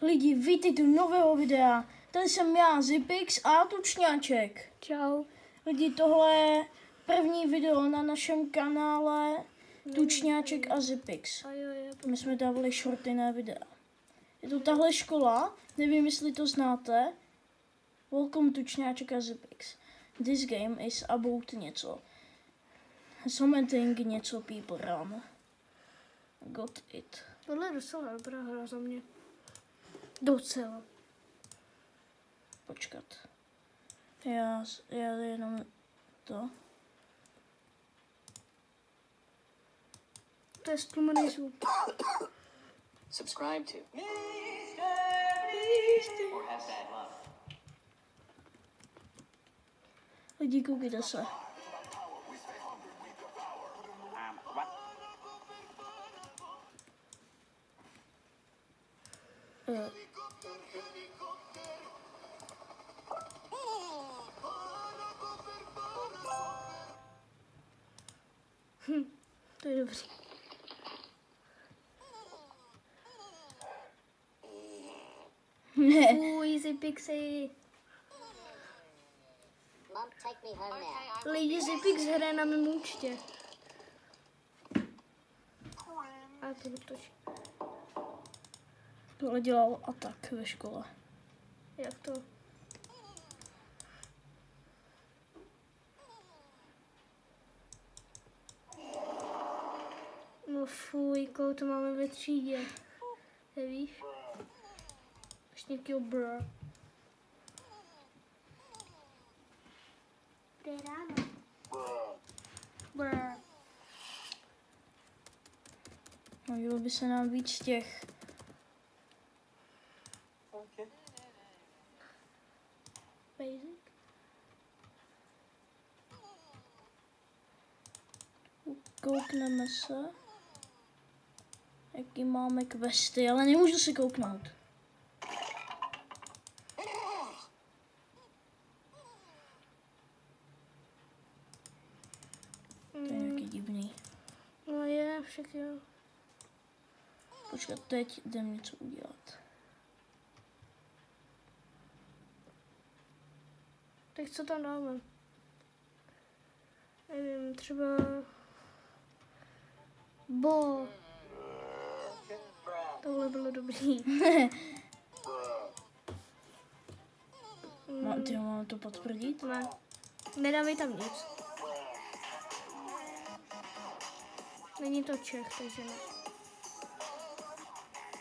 Lidi, vítejte u nového videa. Tady jsem já, Zipix a Tučňáček. Čau. Lidi, tohle je první video na našem kanále Tučňáček a Zipix. My jsme dávali shorty na videa. Je to tahle škola, nevím, jestli to znáte. Welcome Tučňáček a Zipix. This game is about něco. Something něco people run. Got it. Tohle je docela dobrá hra za mě. Docela. Počkat. Já jenom to. To je stlumený zvuk. Subscribe to or have bad luck. Lidi, koukejte se. To je dobrý. Fuj, Zipixy. Lidi, Zipix hraje na mém účtě. A to dotočí. Tohle dělal Atak ve škole. Jak to? No fuj, koho to máme ve třídě. Nevíš? Ještě nějakýho brr. To je ráno. Brr. Hodilo by se nám víc těch. Basic. Koukneme se. Jaký máme questy, ale nemůžu se kouknout. To je nějaký divný. No je, však jo. Počkat, teď jdem něco udělat. Tak co tam dáme? Nevím, třeba... Tohle bylo dobrý. Ty mám to potvrdit? Ne. Nedávej tam nic. Není to Čech, takže ne.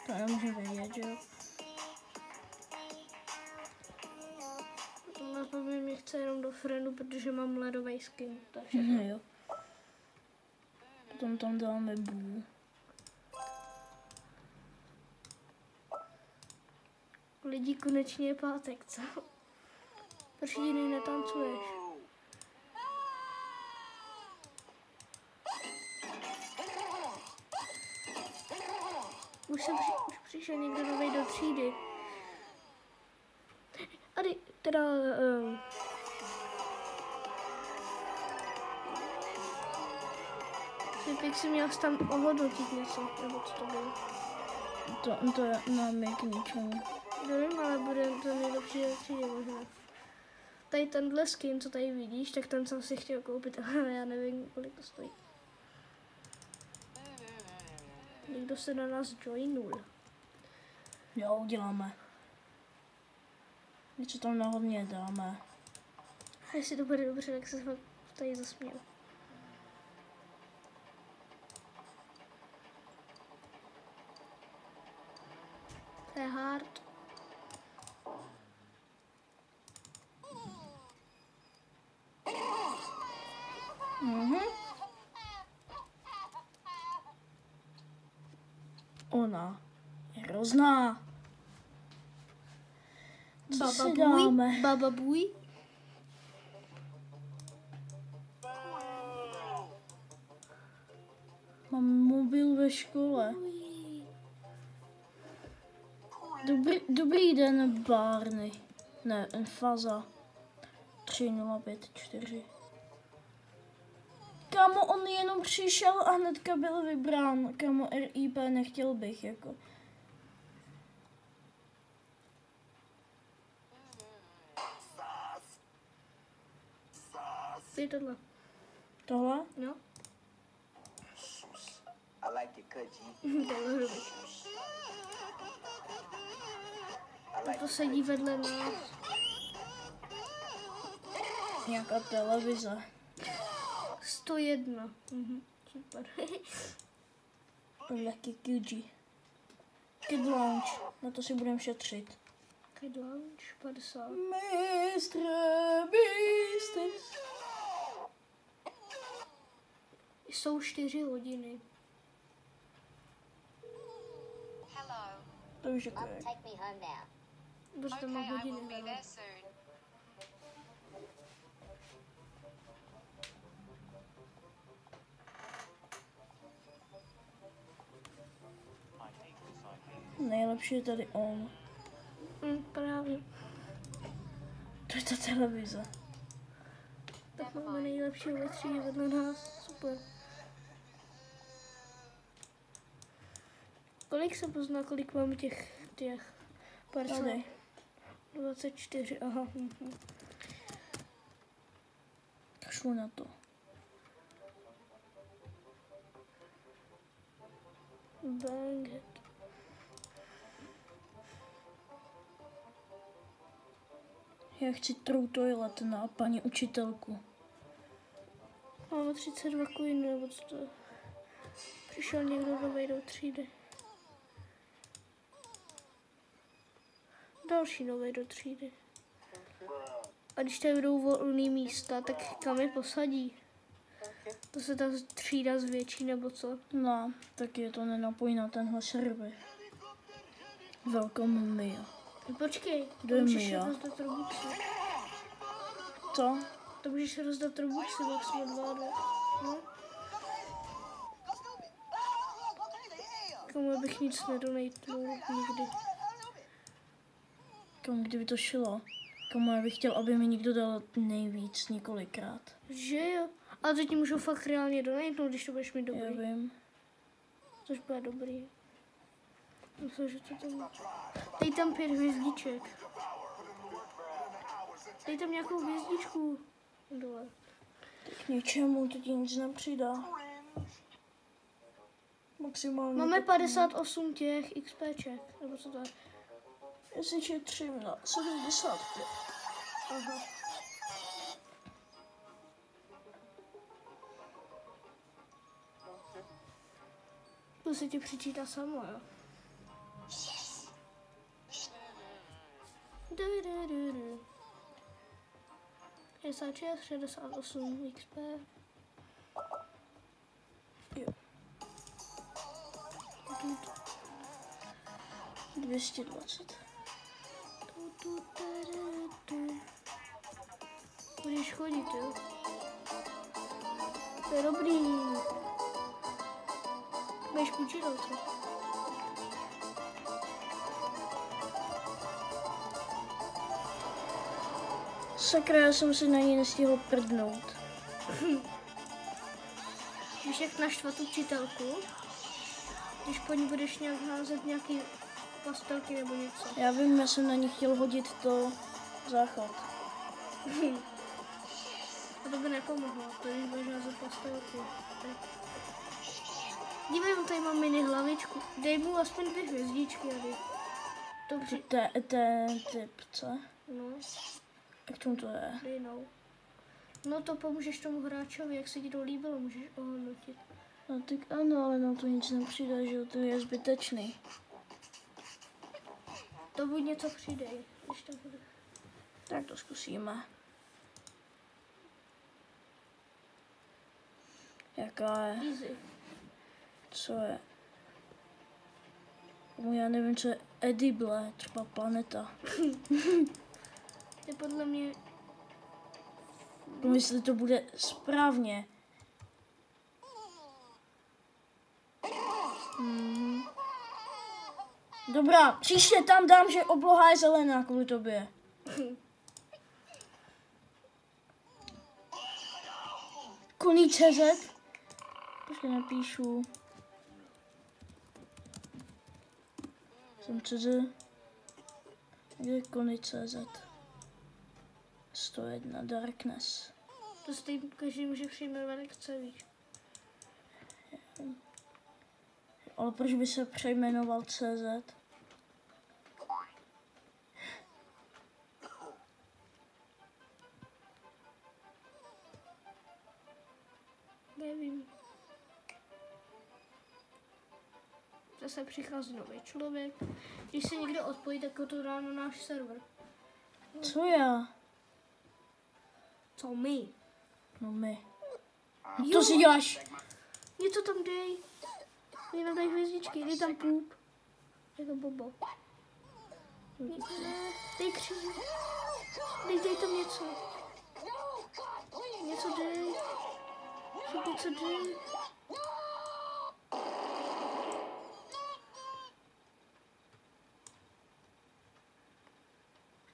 To nemůžu vědět, že jo? Napadne mě chce jenom do friendu, protože mám ledový skin. Takže Jo. Potom tam dáme bů. Lidi, konečně je pátek, co? Proč jiný netancuješ? Už přišel někdo nový do třídy. A teda... Zipix si měl tam ohodnotit něco, nebo co to bylo. To nám je k ničemu. Nevím, ale bude to nejlepší do třídy možná. Tady tenhle skin, co tady vidíš, tak ten jsem si chtěl koupit, ale já nevím, kolik to stojí. Někdo se na nás joinul. Jo, uděláme. Něco tam nahodně dáme. A jestli to bude dobře, tak se fakt tady zasměl. To je hard. Ona je hrozná. Co si Baba dáme? Bůj? Baba Bůj? Mám mobil ve škole. Dobrý den, Barney. Ne, Faza. 3054. Kámo, on jenom přišel a hnedka byl vybrán. Kámo, RIP nechtěl bych, jako. Je tohle. Tohle? No. I like your cut, G. Tohle dobrý. I like To sedí vedle nás. Nějaká televize. 101. Super. Lucky QG. Kid Lounge. Na to si budeme šetřit. Kid Lounge 50. Mistr Beasties. Jsou 4 hodiny. Hello. To už je Mom, korek. take me home now. Protože tam Okay, má I will hodiny. be no. there soon. Nejlepší je tady on. Právě. To je ta televize. Tak máme nejlepší ve třídě vedle nás. Super. Kolik se pozná, kolik máme těch parcel? Tady. 24, aha. Šlu na to. Bang. Já chci true toilet na paní učitelku. Máme 32 coinů, nebo co to je? Přišel někdo novej do třídy. Další novej do třídy. A když tady budou volný místa, tak kam je posadí? To se ta třída zvětší, nebo co? No, tak je to nenapojí na tenhle server. Welcome Mia. Počkej, Kdo to je můžeš Mia? rozdat robuxy. Co? To můžeš rozdat robuxy, jak jsme dva. No? Komu bych nic nedonejtnul nikdy. Komu kdyby to šlo? Komu já bych chtěl, aby mi někdo dal nejvíc několikrát. Že jo? Ale to ti můžu fakt reálně donejtnout, když to budeš mít Já dobrý. vím. Což bude dobrý. Myslím, že to tam... Dej tam 5 hvězdiček. Dej tam nějakou hvězdičku. Dole. K ničemu, to ti nic nepřidá. Maximálně. Máme tak- 58 těch XPček. Nebo co to je? Já si šetřím na 75. Aha. To se ti přičítá samo, jo? Du. 66, 68 XP. Jo. 220. Budeš chodit, jo? To je dobrý. Budeš počítat, co? Sakra, já jsem si na ní nestihl prdnout. Víš, jak naštvat učitelku? Když po ní budeš nějak házet nějaký pastelky nebo něco. Já vím, já jsem na ní chtěl hodit to záchod. A to by nepomohlo, to když budeš házet pastelky. Dívej, on tady mám mini hlavičku. Dej mu aspoň 2 hvězdičky, Ady. To při... Ten typ, co? No, Jak tomu to je? dej no. No to pomůžeš tomu hráčovi, jak se ti to líbilo, můžeš ohodnotit. No tak ano, ale nám to nic nepřidá, že jo, to je zbytečný. To buď něco přidej, když to bude. Tak to zkusíme. Jaká je? Easy. Co je? Já nevím, co je edible, třeba planeta. To je podle mě... No, jestli to bude správně. Dobrá, příště tam dám, že obloha je zelená kvůli tobě. Koní CZ. Počkej, napíšu. Jsem CZ. Kde je Koní CZ? 101 Darkness. To se tady každý může přejmenovat jak chce, víš. Ale proč by se přejmenoval CZ? Nevím. Zase přichází nový člověk. Když se někdo odpojí, tak to dá na náš server. Co já? Co my? No my. Jo. To si děláš. Něco tam dej. Jenom dej hvězdičky, dej tam půp. Jako bobo. Dej kříž. Dej tam něco. Něco dej. Něco dej.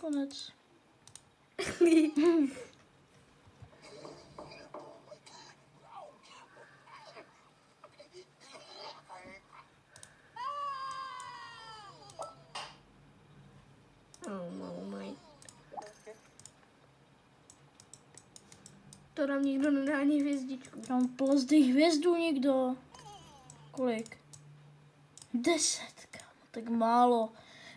Konec. To nám nikdo nedá ani hvězdičku. Tam plazdy hvězdu někdo. Kolik? 10, kámo, tak málo.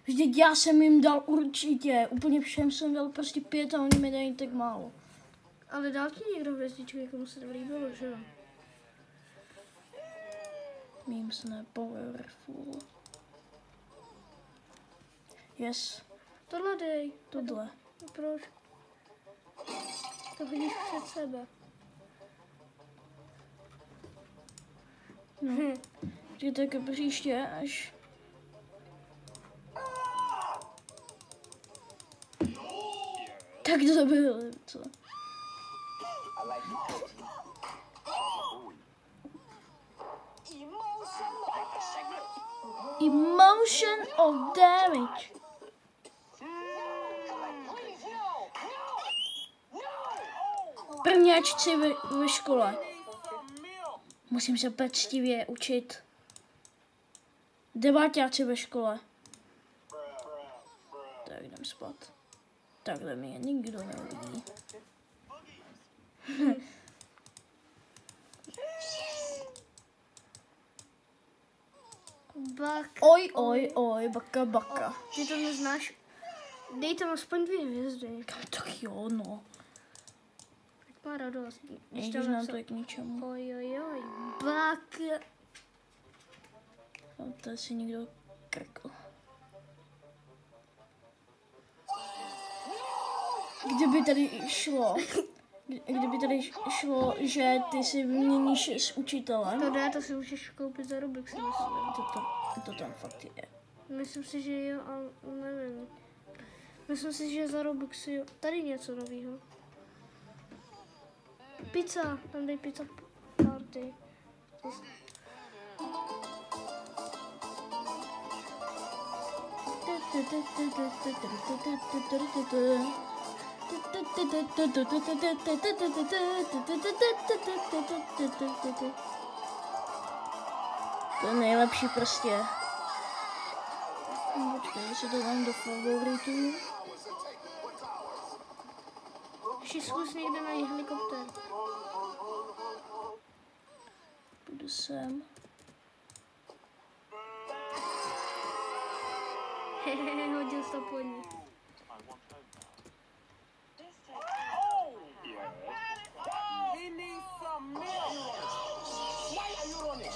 Vždyť já jsem jim dal určitě, úplně všem jsem dal prostě 5 a oni mi dají tak málo. Ale dal ti někdo hvězdičku, jako mu se to líbilo, že jo? Memes ne, powerful. Yes, Tohle dej. tohle. Proč? To hodíš před sebe. No. Vždyť tak příště, až... Tak to bylo, co? I like the cut G. Emotion of damage. Prvňáčci ve škole. Musím se pečlivě učit. Deváťáci ve škole. Tak jdem spát. Takhle mě nikdo neuvidí. Bak. Oj, baka, baka. Ty to neznáš? Dej tam aspoň 2 hvězdy. Tak jo, no. Ať má radost. Když nám to je k ničemu. Oj. Bak. No, to si někdo krkl. Kdyby tady šlo, že ty si vyměníš s učitelem. To dá, to si můžeš koupit za Robux, si myslím. To tam fakt je. Myslím si, že jo, ale nevím. Myslím si, že za Robux jo. Tady něco novýho. Pizza, tam dej pizza party. To je nejlepší prostě. Počkej, si to dám do favoritů. Ještě zkus někde najít helikoptér. Půjdu sem. Hehehe, hodil jsi to po ní. He needs some milk. Why are you running?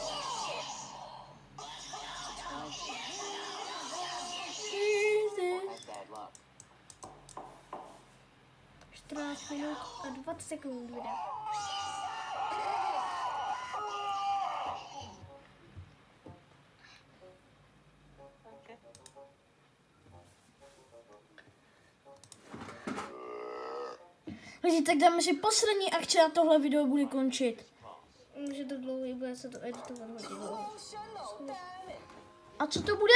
Bad luck. 14 minut a 20 sekund videa. Lidi, tak dáme si poslední akci a tohle video bude končit. Může to dlouhý, bude se to editovat hodně dlouho. A co to bude?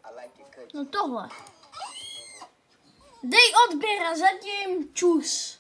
I like the cut G. No tohle. Dej odběr a zatím čus.